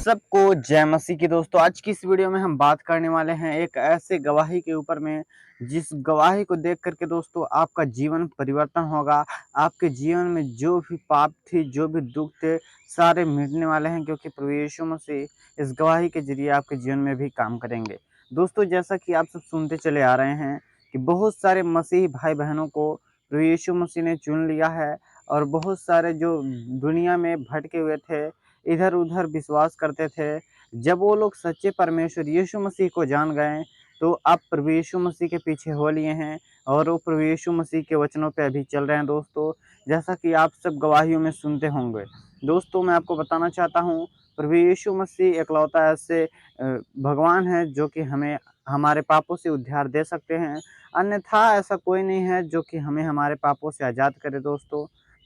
सबको जय मसीह की। दोस्तों आज की इस वीडियो में हम बात करने वाले हैं एक ऐसे गवाही के ऊपर में जिस गवाही को देख करके दोस्तों आपका जीवन परिवर्तन होगा। आपके जीवन में जो भी पाप थी, जो भी दुख थे, सारे मिटने वाले हैं, क्योंकि प्रभु यीशु मसीह इस गवाही के जरिए आपके जीवन में भी काम करेंगे। दोस्तों जैसा कि आप सब सुनते चले आ रहे हैं कि बहुत सारे मसीही भाई बहनों को प्रभु यीशु मसीह ने चुन लिया है, और बहुत सारे जो दुनिया में भटके हुए थे, इधर उधर विश्वास करते थे, जब वो लोग सच्चे परमेश्वर यीशु मसीह को जान गए तो अब प्रभु यीशु मसीह के पीछे हो लिए हैं और वो प्रभु यीशु मसीह के वचनों पे अभी चल रहे हैं। दोस्तों जैसा कि आप सब गवाहियों में सुनते होंगे, दोस्तों मैं आपको बताना चाहता हूँ, प्रभु यीशु मसीह एकलौता ऐसे भगवान है जो कि हमें हमारे पापों से उद्धार दे सकते हैं। अन्यथा ऐसा कोई नहीं है जो कि हमें हमारे पापों से आज़ाद करे।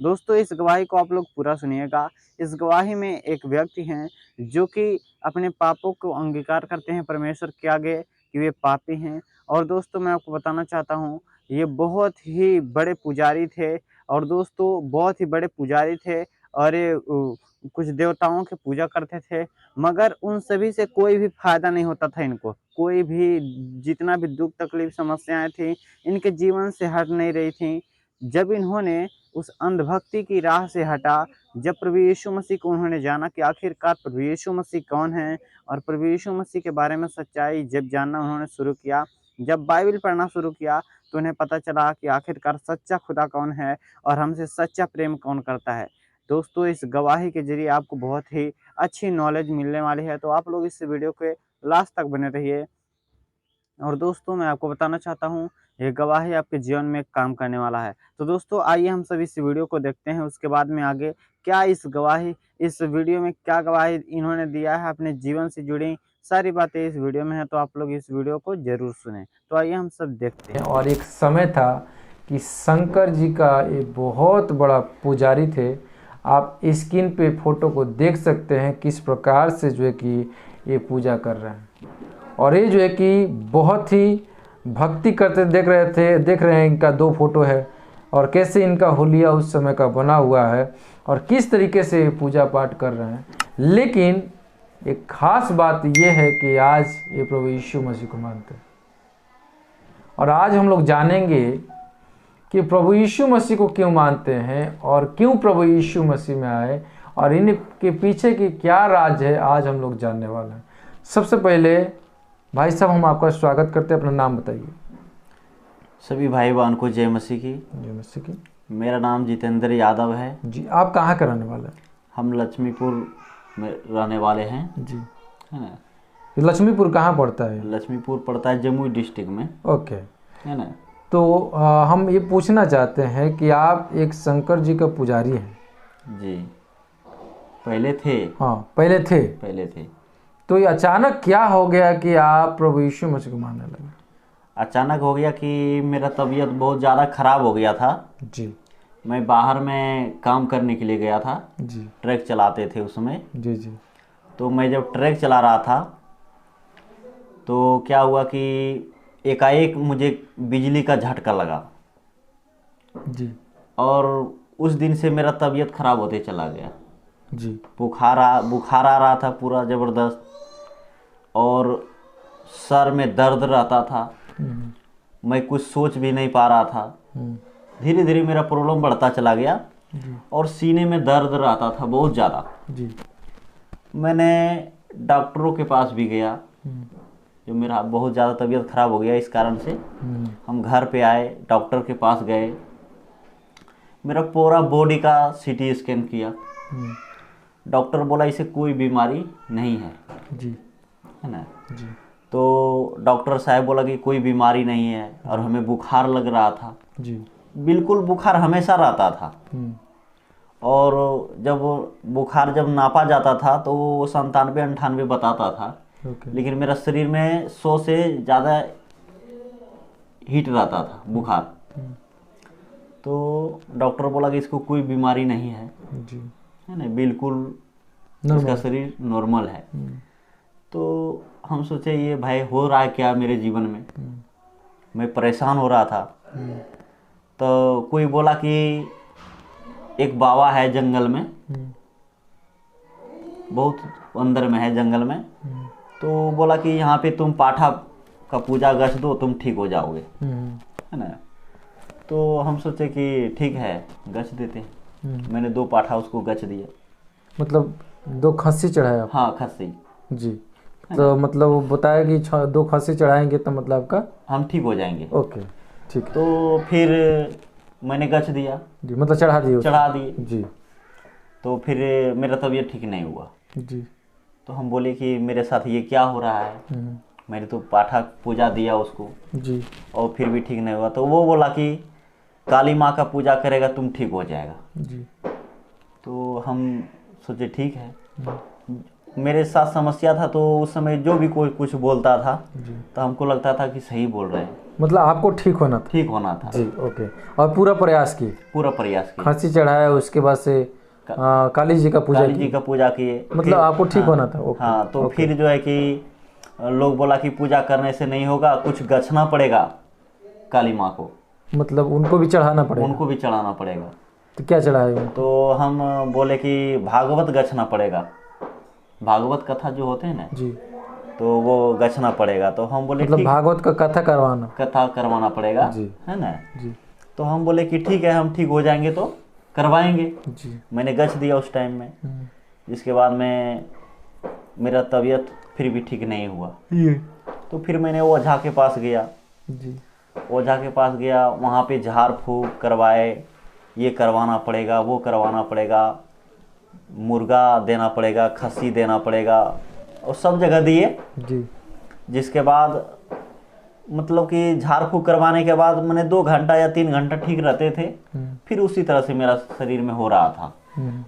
दोस्तों इस गवाही को आप लोग पूरा सुनिएगा। इस गवाही में एक व्यक्ति हैं जो कि अपने पापों को अंगीकार करते हैं परमेश्वर के आगे कि वे पापी हैं। और दोस्तों मैं आपको बताना चाहता हूँ, ये बहुत ही बड़े पुजारी थे, और दोस्तों बहुत ही बड़े पुजारी थे, और ये कुछ देवताओं की पूजा करते थे, मगर उन सभी से कोई भी फायदा नहीं होता था। इनको कोई भी जितना भी दुख तकलीफ समस्याएं थी, इनके जीवन से हट नहीं रही थी। जब इन्होंने उस अंधभक्ति की राह से हटा, जब प्रभु यीशु मसीह को उन्होंने जाना कि आखिरकार प्रभु यीशु मसीह कौन है, और प्रभु यीशु मसीह के बारे में सच्चाई जब जानना उन्होंने शुरू किया, जब बाइबल पढ़ना शुरू किया, तो उन्हें पता चला कि आखिरकार सच्चा खुदा कौन है और हमसे सच्चा प्रेम कौन करता है। दोस्तों इस गवाही के जरिए आपको बहुत ही अच्छी नॉलेज मिलने वाली है, तो आप लोग इस वीडियो के लास्ट तक बने रहिए। और दोस्तों मैं आपको बताना चाहता हूँ, ये गवाही आपके जीवन में काम करने वाला है। तो दोस्तों आइए हम सब इस वीडियो को देखते हैं, उसके बाद में आगे क्या इस वीडियो में क्या गवाही इन्होंने दिया है, अपने जीवन से जुड़ी सारी बातें इस वीडियो में है। तो आप लोग इस वीडियो को जरूर सुने। तो आइए हम सब देखते हैं। और एक समय था कि शंकर जी का एक बहुत बड़ा पुजारी थे। आप स्क्रीन पे फोटो को देख सकते हैं किस प्रकार से जो है कि ये पूजा कर रहे हैं, और ये जो है कि बहुत ही भक्ति करते देख रहे हैं। इनका दो फोटो है और कैसे इनका हुलिया उस समय का बना हुआ है और किस तरीके से ये पूजा पाठ कर रहे हैं। लेकिन एक खास बात ये है कि आज ये प्रभु यीशु मसीह को मानते हैं, और आज हम लोग जानेंगे कि प्रभु यीशु मसीह को क्यों मानते हैं और क्यों प्रभु यीशु मसीह में आए, और इनके पीछे की क्या राज है, आज हम लोग जानने वाले हैं। सबसे पहले भाई साहब हम आपका स्वागत करते हैं, अपना नाम बताइए। सभी भाई बहन को जय मसीह की। जय मसीह की। मेरा नाम जितेंद्र यादव है जी। आप कहाँ के रहने वाले हैं? हम लक्ष्मीपुर में रहने वाले हैं जी, है ना। लक्ष्मीपुर कहाँ पड़ता है? लक्ष्मीपुर पड़ता है जमुई डिस्ट्रिक्ट में, ओके, है ना। तो हम ये पूछना चाहते हैं कि आप एक शंकर जी का पुजारी हैं। जी, पहले थे। हाँ, पहले थे। तो ये अचानक क्या हो गया कि आप प्रभु यीशु मसीह को मानने लगे? अचानक हो गया कि मेरा तबीयत बहुत ज़्यादा खराब हो गया था। जी। मैं बाहर में काम करने के लिए गया था। जी। ट्रक चलाते थे उसमें। जी। जी। तो मैं जब ट्रक चला रहा था तो क्या हुआ कि एकाएक मुझे बिजली का झटका लगा। जी। और उस दिन से मेरा तबीयत खराब होते चला गया। जी। बुखार आ रहा था पूरा ज़बरदस्त, और सर में दर्द रहता था। मैं कुछ सोच भी नहीं पा रहा था। धीरे धीरे मेरा प्रॉब्लम बढ़ता चला गया, और सीने में दर्द रहता था बहुत ज़्यादा। जी। मैंने डॉक्टरों के पास भी गया, जो मेरा बहुत ज़्यादा तबीयत खराब हो गया इस कारण से। हम घर पे आए, डॉक्टर के पास गए, मेरा पूरा बॉडी का सीटी स्कैन किया। डॉक्टर बोला इसे कोई बीमारी नहीं है। जी। है ना। जी। तो डॉक्टर साहब बोला कि कोई बीमारी नहीं है, और हमें बुखार लग रहा था। जी। बिल्कुल बुखार हमेशा रहता था, और जब बुखार जब नापा जाता था तो वो 97-98 बताता था। लेकिन मेरा शरीर में 100 से ज़्यादा हीट रहता था बुखार। तो डॉक्टर बोला कि इसको कोई बीमारी नहीं है। जी। है ना, बिल्कुल इसका शरीर नॉर्मल है। तो हम सोचे ये भाई हो रहा है क्या मेरे जीवन में। मैं परेशान हो रहा था। तो कोई बोला कि एक बाबा है जंगल में, बहुत अंदर में है जंगल में। तो बोला कि यहाँ पे तुम पाठा का पूजा गछ दो, तुम ठीक हो जाओगे, है ना। तो हम सोचे कि ठीक है गछ देते हैं। मैंने 2 पाठा उसको गछ दिया। मतलब 2 खस्सी चढ़ाए आप? हाँ खस्सी जी। तो मतलब वो बताया कि 2 खस्सी चढ़ाएंगे तो मतलब आपका हम ठीक हो जाएंगे। ओके ठीक है। तो फिर मैंने गछ दिया जी, मतलब चढ़ा दिए उसको? चढ़ा दिए। जी तो फिर मेरा तबीयत ठीक नहीं हुआ। जी। तो हम बोले कि मेरे साथ ये क्या हो रहा है, मैंने तो पाठा पूजा दिया उसको जी और फिर भी ठीक नहीं हुआ। तो वो बोला कि काली माँ का पूजा करेगा तुम ठीक हो जाएगा। जी। तो हम सोचे ठीक है। मेरे साथ समस्या था, तो उस समय जो भी कोई कुछ बोलता था तो हमको लगता था कि सही बोल रहे हैं, मतलब आपको ठीक होना था? ठीक होना था। जी ओके। और पूरा प्रयास किए? पूरा प्रयास किया। खस्सी चढ़ाया, उसके बाद से काली जी का पूजा काली जी किए? का पूजा किए। मतलब फिर- आपको ठीक हाँ, होना था? ओके। हाँ। तो ओके। फिर जो है कि लोग बोला कि पूजा करने से नहीं होगा, कुछ गछना पड़ेगा काली माँ को, मतलब उनको भी चढ़ाना पड़ेगा? उनको भी चढ़ाना पड़ेगा। तो क्या चढ़ाए उनको? तो हम बोले कि भागवत गछना पड़ेगा, भागवत कथा जो होते हैं ना, जी। तो वो गछना पड़ेगा। तो हम बोले मतलब ठीक, भागवत का कथा करवाना? कथा करवाना पड़ेगा, जी। है ना। जी तो हम बोले कि ठीक है हम ठीक हो जाएंगे तो करवाएंगे। जी। मैंने गछ दिया उस टाइम में। जिसके बाद में मेरा तबीयत फिर भी ठीक नहीं हुआ। तो फिर मैंने ओझा के पास गया। जी। ओझा के पास गया, वहाँ पे झाड़ फूक करवाए, ये करवाना पड़ेगा वो करवाना पड़ेगा, मुर्गा देना पड़ेगा, खस्सी देना पड़ेगा, और सब जगह दिए। जी। जिसके बाद मतलब कि झाड़ फूक करवाने के बाद मैंने 2 घंटा या 3 घंटा ठीक रहते थे। फिर उसी तरह से मेरा शरीर में हो रहा था,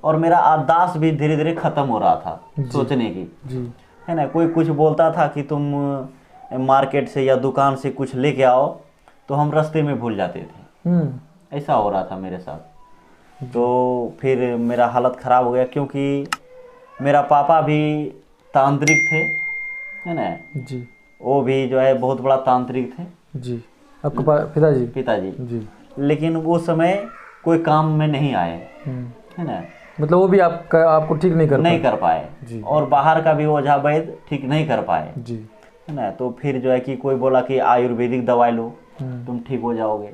और मेरा याददाश्त भी धीरे धीरे खत्म हो रहा था सोचने की, जी। है ना। कोई कुछ बोलता था कि तुम मार्केट से या दुकान से कुछ लेके आओ, तो हम रास्ते में भूल जाते थे। ऐसा हो रहा था मेरे साथ। तो फिर मेरा हालत ख़राब हो गया, क्योंकि मेरा पापा भी तांत्रिक थे, है ना। जी। वो भी जो है बहुत बड़ा तांत्रिक थे। जी। आपके पिताजी? पिताजी। जी। लेकिन वो समय कोई काम में नहीं आए, है ना। मतलब वो भी आपको ठीक नहीं कर पाए। जी। और बाहर का भी ओझा वैद्य ठीक नहीं कर पाए, जी। है ना। तो फिर जो है कि कोई बोला कि आयुर्वेदिक दवाई लो तुम ठीक हो जाओगे।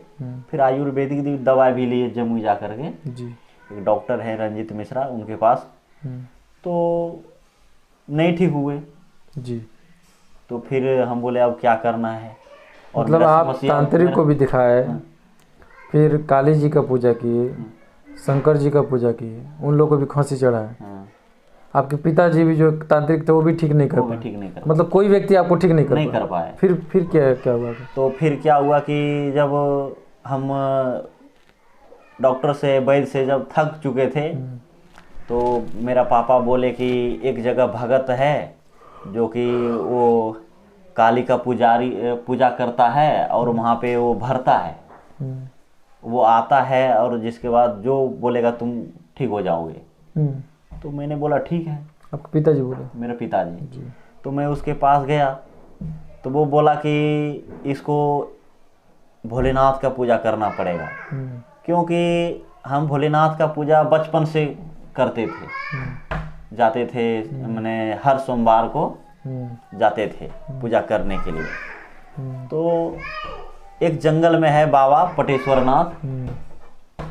फिर आयुर्वेदिक दवाई भी लिए जम्मू जा करके। जी। एक डॉक्टर है रंजीत मिश्रा, उनके पास। तो नहीं ठीक हुए। जी। तो फिर हम बोले अब क्या करना है। और मतलब मेरा आप समस्या तांत्रिक को भी दिखाए, फिर काली जी का पूजा किए, शंकर जी का पूजा किए, उन लोगों को भी खस्सी चढ़ाए। हाँ, आपके पिताजी भी जो तांत्रिक थे वो भी ठीक नहीं कर वो भी पाए? ठीक नहीं कर मतलब कोई व्यक्ति आपको ठीक नहीं कर पाए। फिर क्या हुआ? तो फिर क्या हुआ कि जब हम डॉक्टर से वैद्य से जब थक चुके थे, तो मेरा पापा बोले कि एक जगह भगत है जो कि वो काली का पूजा करता है, और वहाँ पे वो भरता है, वो आता है, और जिसके बाद जो बोलेगा तुम ठीक हो जाओगे। तो मैंने बोला ठीक है। आपके पिताजी बोले? मेरे पिताजी। तो मैं उसके पास गया, तो वो बोला कि इसको भोलेनाथ का पूजा करना पड़ेगा, क्योंकि हम भोलेनाथ का पूजा बचपन से करते थे, जाते थे, मैंने हर सोमवार को जाते थे पूजा करने के लिए। तो एक जंगल में है बाबा पटेश्वर नाथ,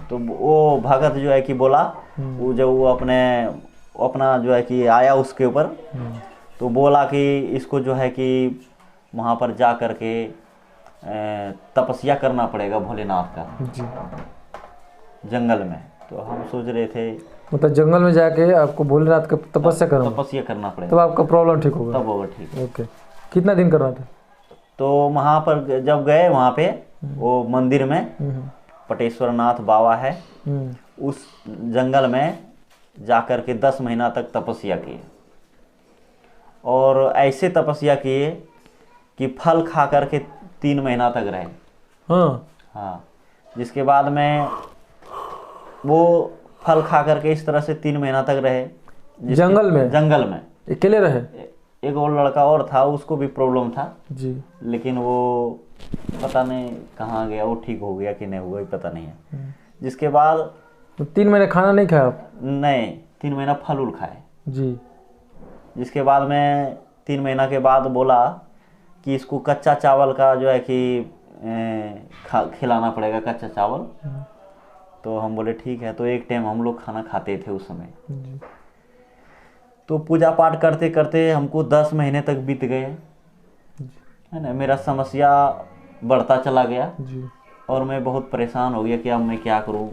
तो वो भगत जो है कि बोला, वो जब वो अपना जो है कि आया उसके ऊपर, तो बोला कि इसको जो है कि वहाँ पर जा कर के तपस्या करना पड़ेगा भोलेनाथ का जी। जंगल में। तो हम सोच रहे थे मतलब जंगल में जाके आपको भोलेनाथ का तपस्या करना पड़ेगा, तब आपका प्रॉब्लम ठीक होगा? तब होगा ठीक। ओके। कितना दिन करना था? तो वहाँ पर जब गए, वहाँ पे वो मंदिर में पटेश्वर नाथ बाबा है, उस जंगल में जाकर के 10 महीना तक तपस्या किए, और ऐसे तपस्या किए कि फल खा करके 3 महीना तक रहे। हाँ। जिसके बाद में वो फल खा करके इस तरह से 3 महीना तक रहे जंगल में अकेले रहे? एक और लड़का और था, उसको भी प्रॉब्लम था जी, लेकिन वो पता नहीं कहाँ गया, वो ठीक हो गया कि नहीं हुआ पता नहीं है। जिसके बाद तो 3 महीने खाना नहीं खाया आप? नहीं, 3 महीना फल उल खाए जी। जिसके बाद में 3 महीना के बाद बोला कि इसको कच्चा चावल का जो है कि खिलाना पड़ेगा, कच्चा चावल। तो हम बोले ठीक है। तो एक टाइम हम लोग खाना खाते थे उस समय। तो पूजा पाठ करते करते हमको 10 महीने तक बीत गए, है ना। मेरा समस्या बढ़ता चला गया और मैं बहुत परेशान हो गया कि अब मैं क्या करूं।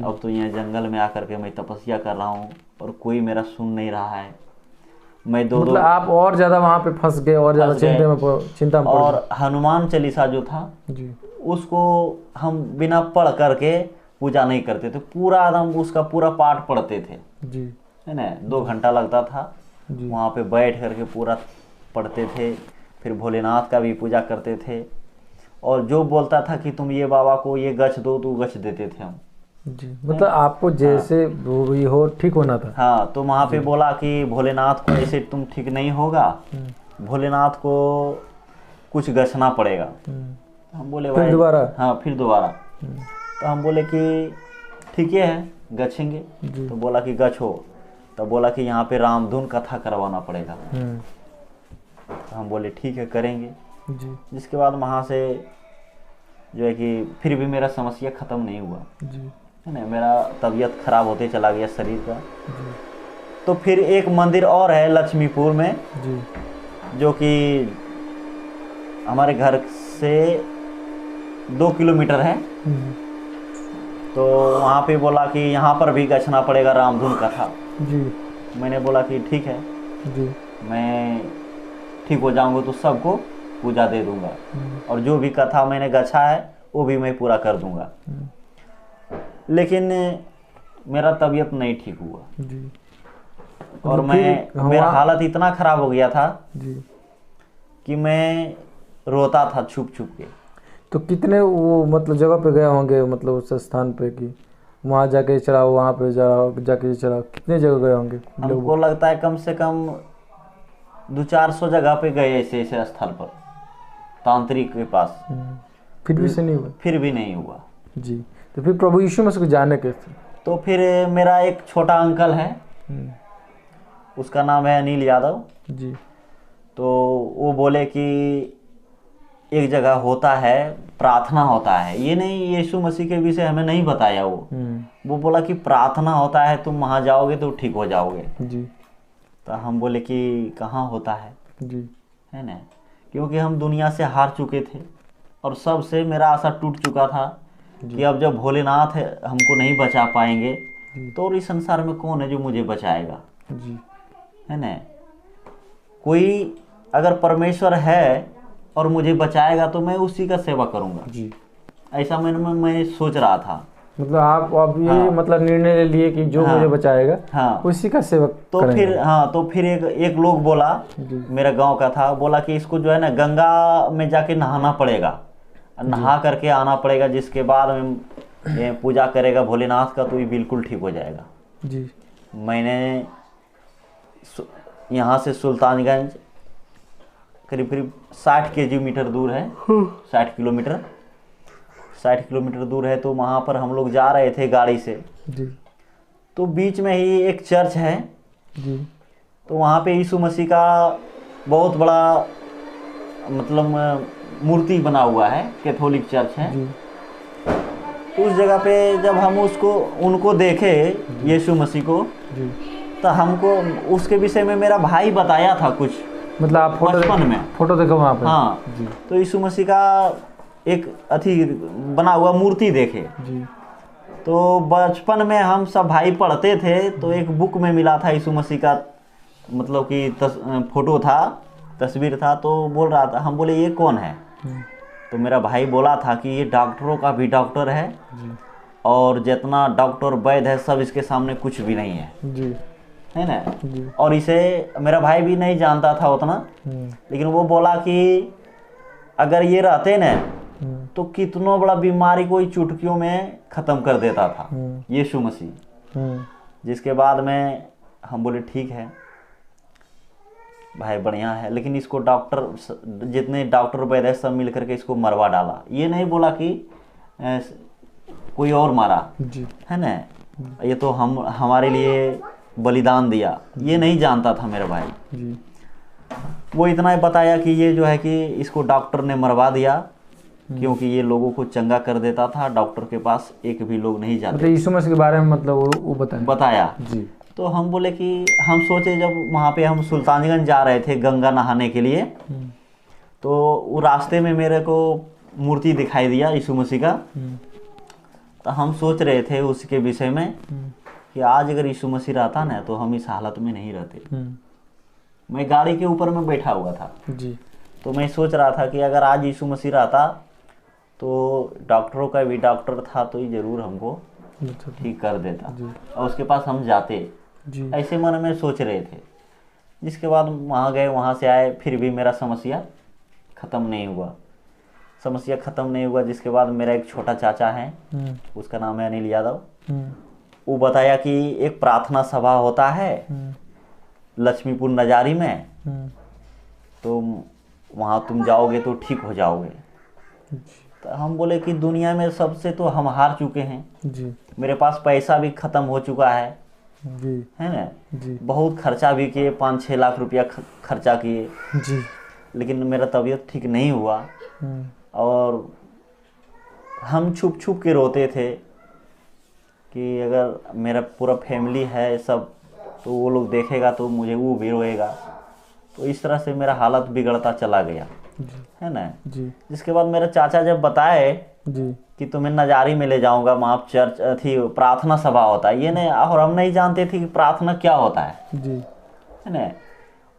अब तो यहाँ जंगल में आकर के मैं तपस्या कर रहा हूँ और कोई मेरा सुन नहीं रहा है। मैं मतलब आप और ज्यादा वहाँ पे फंस गए और ज्यादा चिंता में और हनुमान चालीसा जो था जी, उसको हम बिना पढ़ करके पूजा नहीं करते थे, पूरा एकदम उसका पूरा पाठ पढ़ते थे जी, है ना। 2 घंटा लगता था जी। वहाँ पे बैठ करके पूरा पढ़ते थे। फिर भोलेनाथ का भी पूजा करते थे और जो बोलता था कि तुम ये बाबा को ये गछ दो तो गछ देते थे हम जी। मतलब आपको जैसे वो भी हो ठीक होना था। हाँ। तो वहाँ पे बोला कि भोलेनाथ को ऐसे तुम ठीक नहीं होगा, भोलेनाथ को कुछ गछना पड़ेगा। हम बोले फिर दोबारा? हाँ, फिर दोबारा। तो हम बोले कि ठीक है गछेंगे। तो बोला कि गछो। तो बोला कि यहाँ पे रामधुन कथा करवाना पड़ेगा। तो हम बोले ठीक है करेंगे जी। जिसके बाद वहाँ से जो है कि फिर भी मेरा समस्या ख़त्म नहीं हुआ जी, है ना। मेरा तबीयत खराब होते चला गया शरीर का। तो फिर एक मंदिर और है लक्ष्मीपुर में जी, जो कि हमारे घर से 2 किलोमीटर है। तो वहाँ पे बोला कि यहाँ पर भी गछना पड़ेगा रामधुन कथा। जी, मैंने बोला कि ठीक है जी, मैं ठीक हो जाऊँगा तो सबको पूजा दे दूँगा और जो भी कथा मैंने गछा है वो भी मैं पूरा कर दूँगा। लेकिन मेरा तबीयत नहीं ठीक हुआ जी। और मेरा हालत इतना ख़राब हो गया था जी कि मैं रोता था छुप छुप के। तो कितने वो मतलब जगह पे गए होंगे, मतलब उस स्थान पे कि वहाँ जाके चढ़ाओ, वहाँ पे जाके चढ़ाओ, कितने जगह गए होंगे? हमको लगता है कम से कम 200-400 जगह पे गए ऐसे ऐसे स्थल पर तांत्रिक के पास। फिर भी से नहीं हुआ? फिर भी नहीं हुआ जी। तो फिर प्रभु यीशु मसीह को जाने के तो फिर मेरा एक छोटा अंकल है, उसका नाम है अनिल यादव जी। तो वो बोले कि एक जगह होता है, प्रार्थना होता है। ये नहीं यीशु मसीह के विषय हमें नहीं बताया वो बोला कि प्रार्थना होता है, तुम वहाँ जाओगे तो ठीक हो जाओगे जी। तो हम बोले कि कहाँ होता है जी, है ना। क्योंकि हम दुनिया से हार चुके थे और सबसे मेरा आशा टूट चुका था कि अब जब भोलेनाथ हमको नहीं बचा पाएंगे तो इस संसार में कौन है जो मुझे बचाएगा जी, है ना। कोई अगर परमेश्वर है और मुझे बचाएगा तो मैं उसी का सेवा करूंगा जी। ऐसा मैं सोच रहा था। मतलब आप अब ये मतलब निर्णय ले लिए कि जो मुझे बचाएगा हाँ उसी का सेवक तो करेंगे। फिर तो फिर एक लोग बोला, मेरा गांव का था, बोला कि इसको जो है ना गंगा में जाके नहाना पड़ेगा, नहा करके आना पड़ेगा, जिसके बाद में ये पूजा करेगा भोलेनाथ का तो ये बिल्कुल ठीक हो जाएगा जी। मैंने यहाँ से सुल्तानगंज करीब करीब 60 किलोमीटर दूर है, 60 किलोमीटर दूर है। तो वहाँ पर हम लोग जा रहे थे गाड़ी से जी। तो बीच में ही एक चर्च है जी। तो वहाँ पे यीशु मसीह का बहुत बड़ा मतलब मूर्ति बना हुआ है, कैथोलिक चर्च है जी। तो उस जगह पे जब हम उनको देखे यीशु मसीह को जी। तो हमको उसके विषय में मेरा भाई बताया था कुछ, मतलब आप बचपन में फोटो देखो वहाँ पे? हाँ जी। तो यीशु मसीह का एक अथी बना हुआ मूर्ति देखे जी। तो बचपन में हम सब भाई पढ़ते थे तो एक बुक में मिला था यीशु मसीह का मतलब कि फोटो था, तस्वीर था। तो बोल रहा था, हम बोले ये कौन है तो मेरा भाई बोला था कि ये डॉक्टरों का भी डॉक्टर है जी। और जितना डॉक्टर वैद्य है सब इसके सामने कुछ भी नहीं है जी। है ना जी। और इसे मेरा भाई भी नहीं जानता था उतना, लेकिन वो बोला कि अगर ये रहते ना तो कितनों बड़ा बीमारी कोई चुटकियों में ख़त्म कर देता था यीशु मसीह। जिसके बाद में हम बोले ठीक है भाई बढ़िया है, लेकिन इसको डॉक्टर जितने डॉक्टर वैद्य सब मिल करके इसको मरवा डाला। ये नहीं बोला कि कोई और मारा जी। है ना। ये तो हमारे लिए बलिदान दिया, ये नहीं जानता था मेरा भाई। जी। वो इतना ही बताया कि ये जो है कि इसको डॉक्टर ने मरवा दिया, क्योंकि ये लोगों को चंगा कर देता था, डॉक्टर के पास एक भी लोग नहीं जाते। मतलब यीशु मसीह के बारे में मतलब वो बताया। जी। तो हम बोले कि हम सोचे, जब वहाँ पे हम सुल्तानगंज जा रहे थे गंगा नहाने के लिए, तो वो रास्ते में मेरे को मूर्ति दिखाई दिया यीशु मसीह का। तो हम सोच रहे थे उसके विषय में कि आज अगर यीशु मसीह रहता ना तो हम इस हालत में नहीं रहते। मैं गाड़ी के ऊपर में बैठा हुआ था जी। तो मैं सोच रहा था कि अगर आज यीशु मसीह रहता तो डॉक्टरों का भी डॉक्टर था तो ये जरूर हमको ठीक कर देता और उसके पास हम जाते जी। ऐसे मन में सोच रहे थे। जिसके बाद वहाँ गए, वहाँ से आए, फिर भी मेरा समस्या ख़त्म नहीं हुआ। जिसके बाद मेरा एक छोटा चाचा है, उसका नाम है अनिल यादव। वो बताया कि एक प्रार्थना सभा होता है लक्ष्मीपुर नजारी में, तो वहाँ तुम जाओगे तो ठीक हो जाओगे। तो हम बोले कि दुनिया में सबसे तो हम हार चुके हैं जी। मेरे पास पैसा भी ख़त्म हो चुका है जी। है ना जी। बहुत खर्चा भी किए, 5-6 लाख रुपया खर्चा किए जी। लेकिन मेरा तबीयत ठीक नहीं हुआ। और हम छुप छुप के रोते थे कि अगर मेरा पूरा फैमिली है सब तो वो लोग देखेगा तो मुझे वो भी रोएगा। तो इस तरह से मेरा हालत बिगड़ता चला गया है ना जी। जिसके बाद मेरा चाचा जब बताए जी कि तुम्हें नजारी में ले जाऊंगा, वहाँ चर्च थी, प्रार्थना सभा होता है ये नहीं, और हम नहीं जानते थे कि प्रार्थना क्या होता है जी। है ना,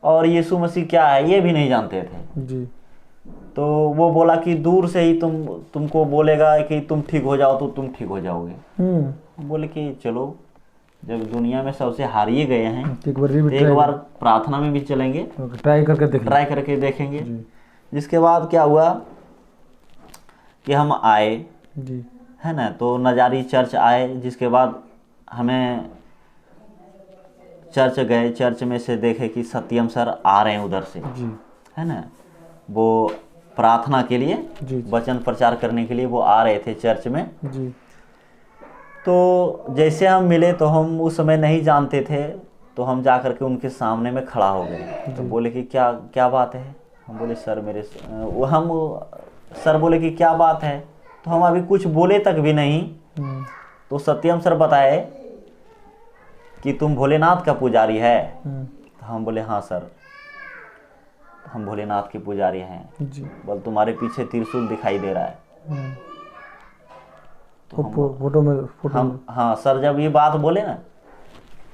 और यीशु मसीह क्या है ये भी नहीं जानते थे जी। तो वो बोला कि दूर से ही तुमको बोलेगा कि तुम ठीक हो जाओ तो तुम ठीक हो जाओगे। हम बोले कि चलो जब दुनिया में सबसे हारिए गए हैं एक बार प्रार्थना में भी चलेंगे, ट्राई करके देखेंगे। जिसके बाद क्या हुआ कि हम आए जी। है ना, तो नजारी चर्च आए। जिसके बाद हमें चर्च गए, चर्च में से देखे कि सत्यम सर आ रहे हैं उधर से जी। है ना, वो प्रार्थना के लिए जी। वचन प्रचार करने के लिए वो आ रहे थे चर्च में। जी। तो जैसे हम मिले तो हम उस समय नहीं जानते थे, तो हम जा कर के उनके सामने में खड़ा हो गए। तो बोले कि क्या बात है। हम बोले सर सर बोले कि क्या बात है। तो हम अभी कुछ बोले तक भी नहीं, तो सत्यम सर बताए कि तुम भोलेनाथ का पुजारी है। तो हम बोले हाँ सर हम भोलेनाथ के पुजारी हैं। बोल तुम्हारे पीछे त्रिशूल दिखाई दे रहा है। तो फोटो में हाँ सर जब ये बात बोले ना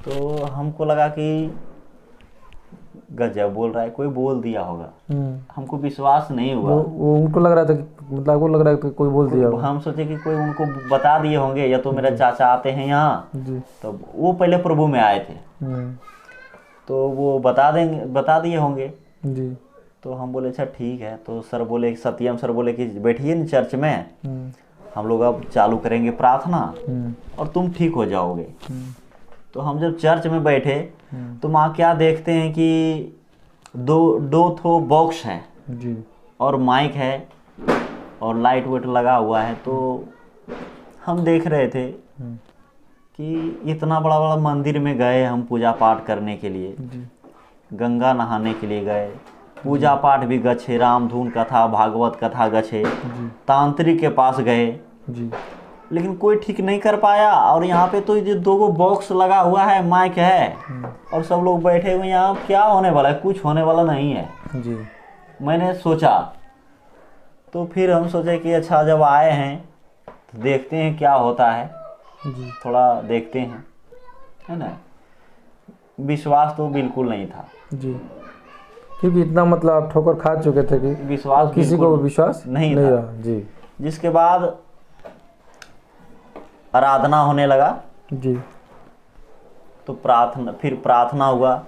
तो हमको लगा कि गजब बोल रहा है, कोई बोल दिया होगा। हमको विश्वास नहीं हुआ। वो उनको लग रहा था कि मतलब आपको लग रहा है कि कोई बोल दिया होगा। हम सोचे कि कोई उनको बता दिए होंगे, या तो मेरा चाचा आते हैं यहाँ, तो वो पहले प्रभु में आए थे तो वो बता दिए होंगे जी। तो हम बोले अच्छा ठीक है। तो सर बोले, सत्यम सर बोले कि बैठिए न चर्च में, हम लोग अब चालू करेंगे प्रार्थना और तुम ठीक हो जाओगे। तो हम जब चर्च में बैठे तो वहाँ क्या देखते हैं कि दो ठो बॉक्स है जी, और माइक है और लाइट वेट लगा हुआ है। तो हम देख रहे थे कि इतना बड़ा बड़ा मंदिर में गए हम पूजा पाठ करने के लिए, गंगा नहाने के लिए गए, पूजा पाठ भी गछे, राम धुन कथा भागवत कथा गछे, तांत्रिक के पास गए जी, लेकिन कोई ठीक नहीं कर पाया। और यहाँ पे तो ये दो बॉक्स लगा हुआ है, माइक है और सब लोग बैठे हुए, यहाँ क्या होने वाला है, कुछ होने वाला नहीं है जी। मैंने सोचा, तो फिर हम सोचे कि अच्छा जब आए हैं तो देखते हैं क्या होता है जी, थोड़ा देखते हैं है ना। विश्वास तो बिल्कुल नहीं था जी, क्योंकि इतना मतलब आप ठोकर खा चुके थे कि विश्वास किसी को विश्वास नहीं था जी। जिसके बाद आराधना होने लगा जी, तो प्रार्थना हुआ।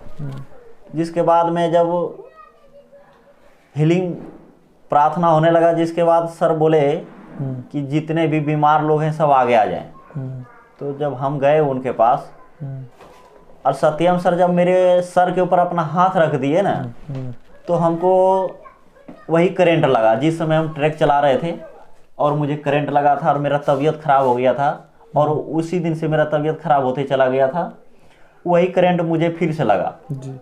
जिसके बाद में जब हीलिंग प्रार्थना होने लगा, जिसके बाद सर बोले कि जितने भी बीमार लोग हैं सब आगे आ जाएं। तो जब हम गए उनके पास, और सत्यम सर जब मेरे सर के ऊपर अपना हाथ रख दिए ना, तो हमको वही करंट लगा। जिस समय हम ट्रैक चला रहे थे और मुझे करंट लगा था और मेरा तबीयत खराब हो गया था, और उसी दिन से मेरा तबीयत खराब होते चला गया था। वही करंट मुझे फिर से लगा जी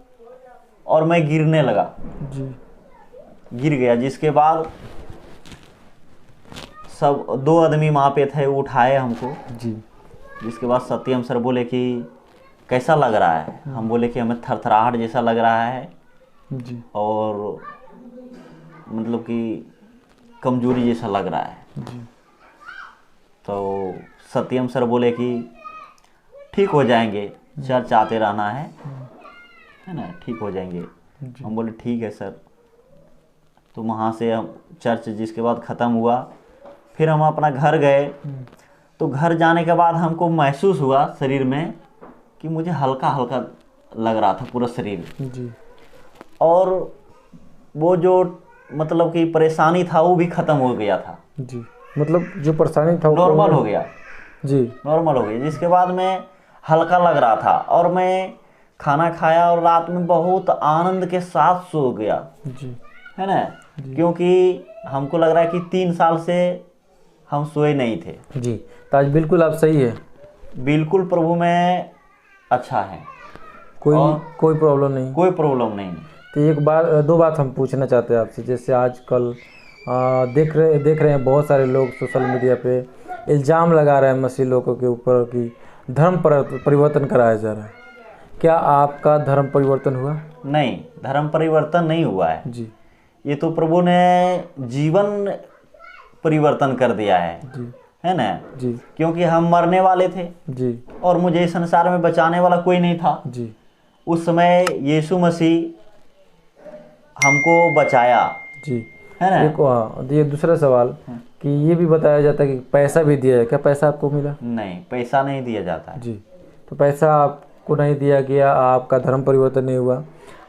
और मैं गिरने लगा, जी गिर गया। जिसके बाद सब 2 आदमी वहाँ पे थे, वो उठाए हमको। जी जिसके बाद सत्यम सर बोले कि कैसा लग रहा है? हम बोले कि हमें थरथराहट जैसा लग रहा है जी और मतलब कि कमजोरी जैसा लग रहा है। जी तो सत्यम सर बोले कि ठीक हो जाएंगे, चर्च आते रहना है ना, ठीक हो जाएंगे। जी हम बोले ठीक है सर। तो वहाँ से हम चर्च जिसके बाद ख़त्म हुआ, फिर हम अपना घर गए। तो घर जाने के बाद हमको महसूस हुआ शरीर में कि मुझे हल्का हल्का लग रहा था पूरा शरीर, जी और वो जो मतलब कि परेशानी था वो भी ख़त्म हो गया था, जी मतलब जो परेशानी था वो नॉर्मल हो गया, जी नॉर्मल हो गया। जिसके बाद में हल्का लग रहा था और मैं खाना खाया और रात में बहुत आनंद के साथ सो गया, जी है ना। क्योंकि हमको लग रहा है कि 3 साल से हम सोए नहीं थे। जी। तो आज बिल्कुल आप सही है, बिल्कुल प्रभु में अच्छा है, कोई और कोई प्रॉब्लम नहीं। कोई प्रॉब्लम नहीं। तो एक बात, दो बात हम पूछना चाहते हैं आपसे। जैसे आजकल देख रहे हैं बहुत सारे लोग सोशल मीडिया पे इल्ज़ाम लगा रहे हैं मसीह लोगों के ऊपर कि धर्म परिवर्तन कराया जा रहा है। क्या आपका धर्म परिवर्तन हुआ? नहीं, धर्म परिवर्तन नहीं हुआ है। जी ये तो प्रभु ने जीवन परिवर्तन कर दिया जी है ना। जी क्योंकि हम मरने वाले थे जी और मुझे इस संसार में बचाने वाला कोई नहीं था। जी उस समय यीशु मसीह हमको बचाया, जी। है ना। ये दूसरा सवाल कि ये भी बताया जाता है कि पैसा भी दिया है, क्या पैसा आपको मिला? नहीं, पैसा नहीं दिया जाता है। जी। तो पैसा आपको नहीं दिया गया, आपका धर्म परिवर्तन नहीं हुआ।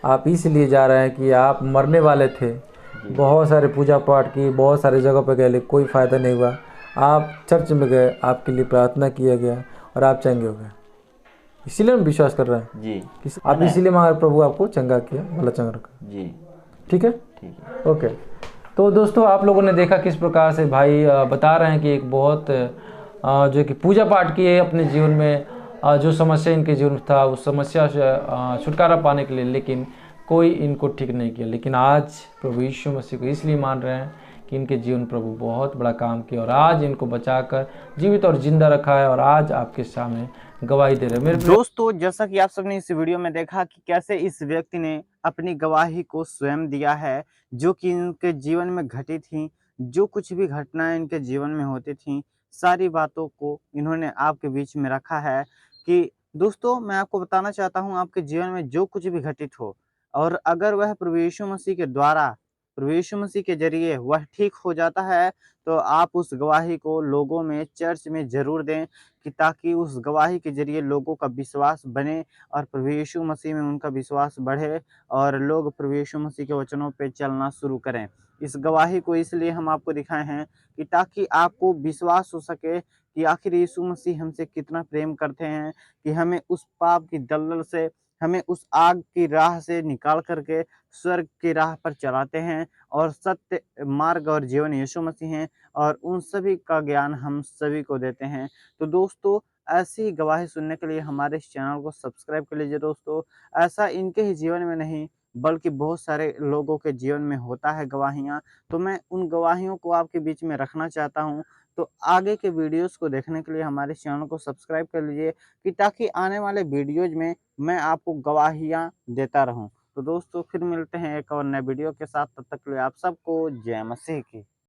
आप इसलिए जा रहे हैं कि आप मरने वाले थे, बहुत सारे पूजा पाठ की, बहुत सारे जगह पर गए, कोई फ़ायदा नहीं हुआ। आप चर्च में गए, आपके लिए प्रार्थना किया गया और आप चंगे हो गए। इसीलिए हम विश्वास कर रहे हैं जी, कि आप इसीलिए मांग प्रभु आपको चंगा किया, भला चंगा रखा। जी, ठीक है, ठीक है। ओके। तो दोस्तों आप लोगों ने देखा किस प्रकार से भाई बता रहे हैं कि एक बहुत जो कि पूजा पाठ किए अपने जीवन में, जो समस्या इनके जीवन में था उस समस्या से छुटकारा पाने के लिए, लेकिन कोई इनको ठीक नहीं किया। लेकिन आज प्रभु यीशु मसीह को इसलिए मान रहे हैं कि इनके जीवन प्रभु बहुत बड़ा काम किया और आज इनको बचाकर जीवित और जिंदा रखा है और आज आपके सामने गवाही दे रहे हैं। मेरे दोस्तों जैसा कि आप सबने इस वीडियो में देखा कि कैसे इस व्यक्ति ने अपनी गवाही को स्वयं दिया है, जो कि इनके जीवन में घटी थी, जो कुछ भी घटनाएं इनके जीवन में होती थी, सारी बातों को इन्होंने आपके बीच में रखा है। कि दोस्तों मैं आपको बताना चाहता हूं, आपके जीवन में जो कुछ भी घटित हो और अगर वह प्रभु यीशु मसीह के द्वारा, प्रभु यीशु मसीह के जरिए वह ठीक हो जाता है, तो आप उस गवाही को लोगों में, चर्च में ज़रूर दें, कि ताकि उस गवाही के ज़रिए लोगों का विश्वास बने और प्रभु यीशु मसीह में उनका विश्वास बढ़े और लोग प्रभु यीशु मसीह के वचनों पे चलना शुरू करें। इस गवाही को इसलिए हम आपको दिखाए हैं कि ताकि आपको विश्वास हो सके कि आखिर यीशु मसीह हमसे कितना प्रेम करते हैं, कि हमें उस पाप की दलदल से, हमें उस आग की राह से निकाल करके स्वर्ग की राह पर चलाते हैं और सत्य, मार्ग और जीवन यीशु मसीह हैं और उन सभी का ज्ञान हम सभी को देते हैं। तो दोस्तों ऐसी ही गवाही सुनने के लिए हमारे इस चैनल को सब्सक्राइब कर लीजिए दोस्तों। ऐसा इनके ही जीवन में नहीं बल्कि बहुत सारे लोगों के जीवन में होता है गवाहियाँ, तो मैं उन गवाहियों को आपके बीच में रखना चाहता हूँ। तो आगे के वीडियोज़ को देखने के लिए हमारे चैनल को सब्सक्राइब कर लीजिए, कि ताकि आने वाले वीडियोज़ में मैं आपको गवाहियाँ देता रहूँ। तो दोस्तों फिर मिलते हैं एक और नए वीडियो के साथ, तब तक के लिए आप सबको जय मसीह की।